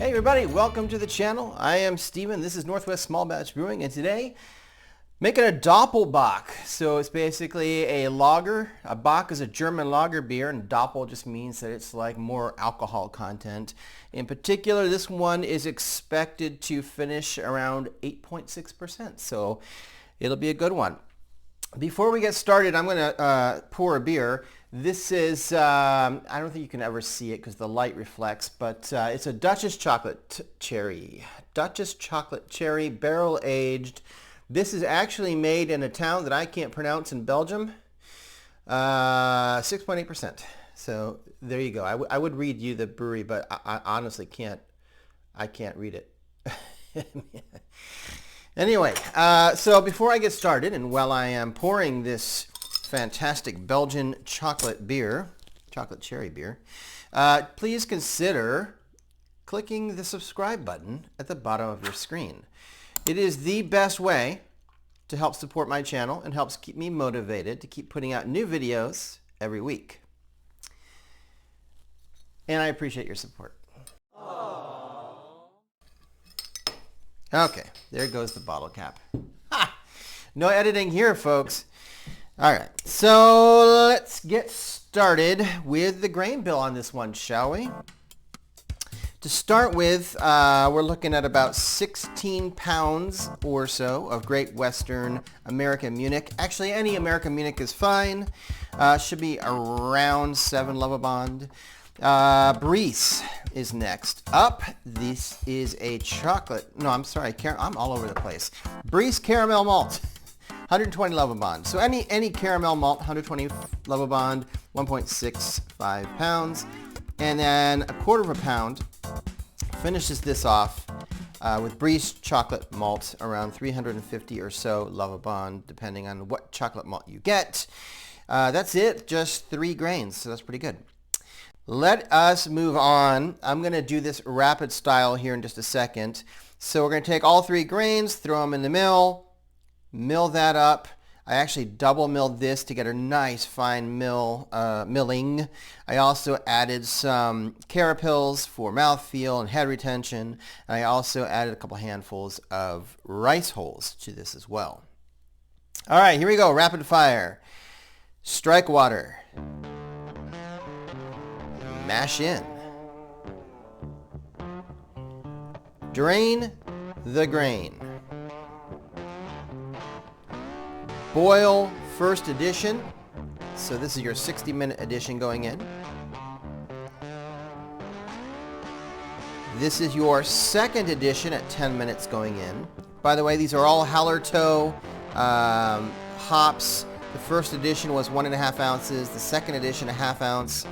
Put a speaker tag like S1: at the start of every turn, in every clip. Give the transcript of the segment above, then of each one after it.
S1: Hey everybody, welcome to the channel. I am Steven, this is Northwest Small Batch Brewing, and today making a Doppelbock. So it's basically a lager. A Bock is a German lager beer, and Doppel just means that it's like more alcohol content. In particular, this one is expected to finish around 8.6%, so it'll be a good one. Before we get started, I'm going to pour a beer. This is, I don't think you can ever see it because the light reflects, but it's a Duchess Chocolate Cherry. Duchess Chocolate Cherry, barrel aged. This is actually made in a town that I can't pronounce in Belgium. 6.8%. So there you go. I would read you the brewery, but I honestly can't. I can't read it. Anyway, so before I get started, and while I am pouring this fantastic Belgian chocolate beer, chocolate cherry beer, please consider clicking the subscribe button at the bottom of your screen. It is the best way to help support my channel and helps keep me motivated to keep putting out new videos every week. And I appreciate your support. Okay, there goes the bottle cap. Ha! No editing here, folks. All right, so let's get started with the grain bill on this one, shall we? To start with, we're looking at about 16 pounds or so of Great Western American Munich. Actually, any American Munich is fine. Should be around 7 Lovibond. Breeze is next up. This is a chocolate. No, I'm sorry. I'm all over the place. Breeze Caramel Malt. 120 Lovibond. So any caramel malt, 120 Lovibond, 1.65 pounds. And then a quarter of a pound finishes this off with Breeze chocolate malt, around 350 or so Lovibond, depending on what chocolate malt you get. That's it, just 3 grains, so that's pretty good. Let us move on. I'm going to do this rapid style here in just a second. So we're going to take all 3 grains, throw them in the mill that up. I actually double milled this to get a nice fine milling. I also added some Carapills for mouthfeel and head retention. And I also added a couple handfuls of rice hulls to this as well. All right, here we go, rapid fire. Strike water. Mash in. Drain the grain. Boil first edition. So this is your 60-minute edition going in. This is your second edition at 10 minutes going in. By the way, these are all Hallertau hops. The first edition was 1.5 ounces. The second edition, a 1/2 ounce.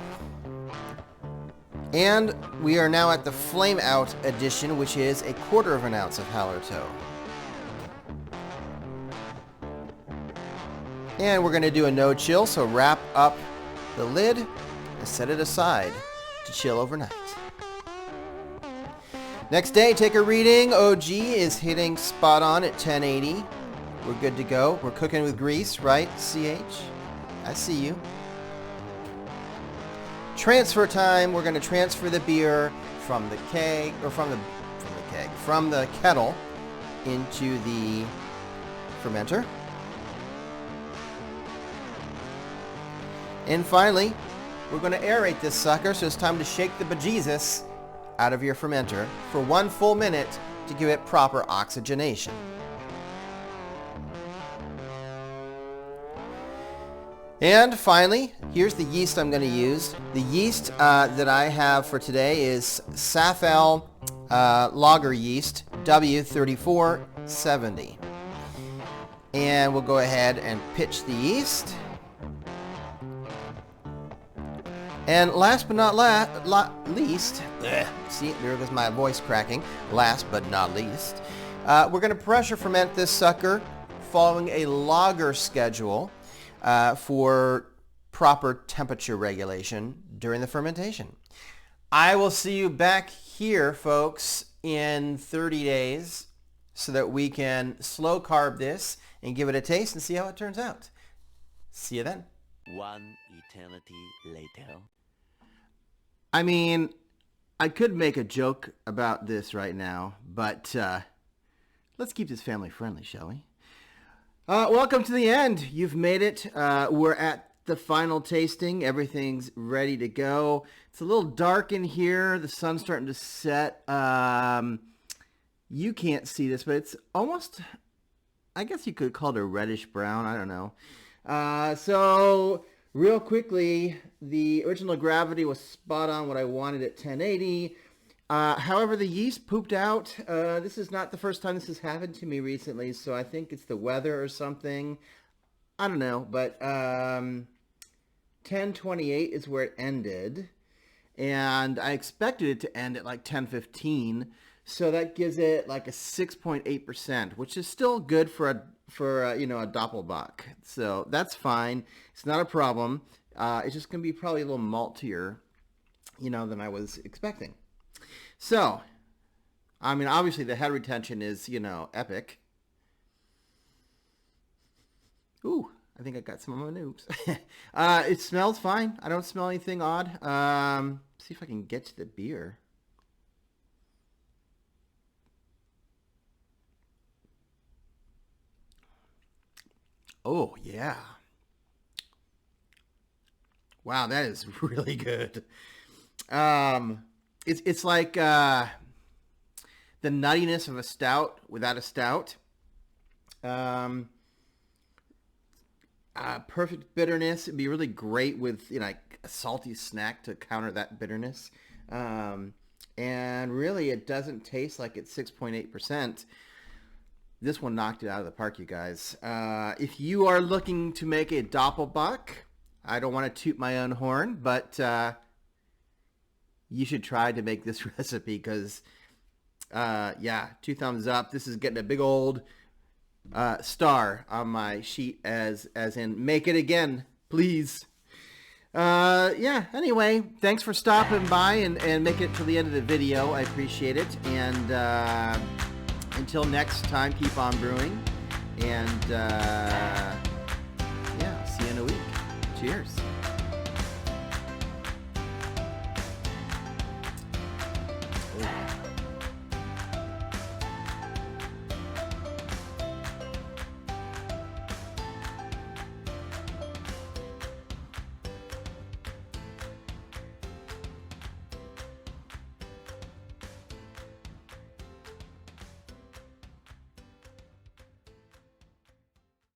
S1: And we are now at the Flame Out edition, which is a 1/4 ounce of Hallertau. And we're going to do a no chill, so wrap up the lid and set it aside to chill overnight. Next day, take a reading. OG is hitting spot on at 1080. We're good to go. We're cooking with grease, right, CH? I see you. Transfer time. We're going to transfer the beer from the keg, or from the kettle into the fermenter. And finally, we're going to aerate this sucker, so it's time to shake the Bajesus out of your fermenter for 1 full minute to give it proper oxygenation. And finally, here's the yeast I'm going to use. The yeast that I have for today is Safal Lager Yeast W3470. And we'll go ahead and pitch the yeast. And last but not least, see, there goes my voice cracking. Last but not least, we're going to pressure ferment this sucker following a lager schedule for proper temperature regulation during the fermentation. I will see you back here, folks, in 30 days so that we can slow carb this and give it a taste and see how it turns out. See you then.
S2: One eternity later.
S1: I mean, I could make a joke about this right now, but let's keep this family friendly, shall we? Welcome to the end. You've made it. We're at the final tasting. Everything's ready to go. It's a little dark in here. The sun's starting to set. You can't see this, but it's almost, I guess you could call it a reddish brown. I don't know. So real quickly, the original gravity was spot on what I wanted at 1080. However, the yeast pooped out. This is not the first time this has happened to me recently, so I think it's the weather or something. I don't know, but 1028 is where it ended, and I expected it to end at like 1015, so that gives it like a 6.8%, which is still good for a Doppelbock. So that's fine. It's not a problem. It's just going to be probably a little maltier, than I was expecting. So, I mean, obviously the head retention is, epic. Ooh, I think I got some of my noobs. It smells fine. I don't smell anything odd. See if I can get to the beer. Oh, yeah. Wow, that is really good. It's like the nuttiness of a stout without a stout. Perfect bitterness. It'd be really great with like a salty snack to counter that bitterness. And really, it doesn't taste like it's 6.8%. This one knocked it out of the park, you guys. If you are looking to make a Doppelbock, I don't want to toot my own horn, but you should try to make this recipe because, yeah, 2 thumbs up. This is getting a big old star on my sheet as in make it again, please. Yeah, anyway, thanks for stopping by and making it to the end of the video. I appreciate it. And until next time, keep on brewing. And yeah, see you in a week. Cheers.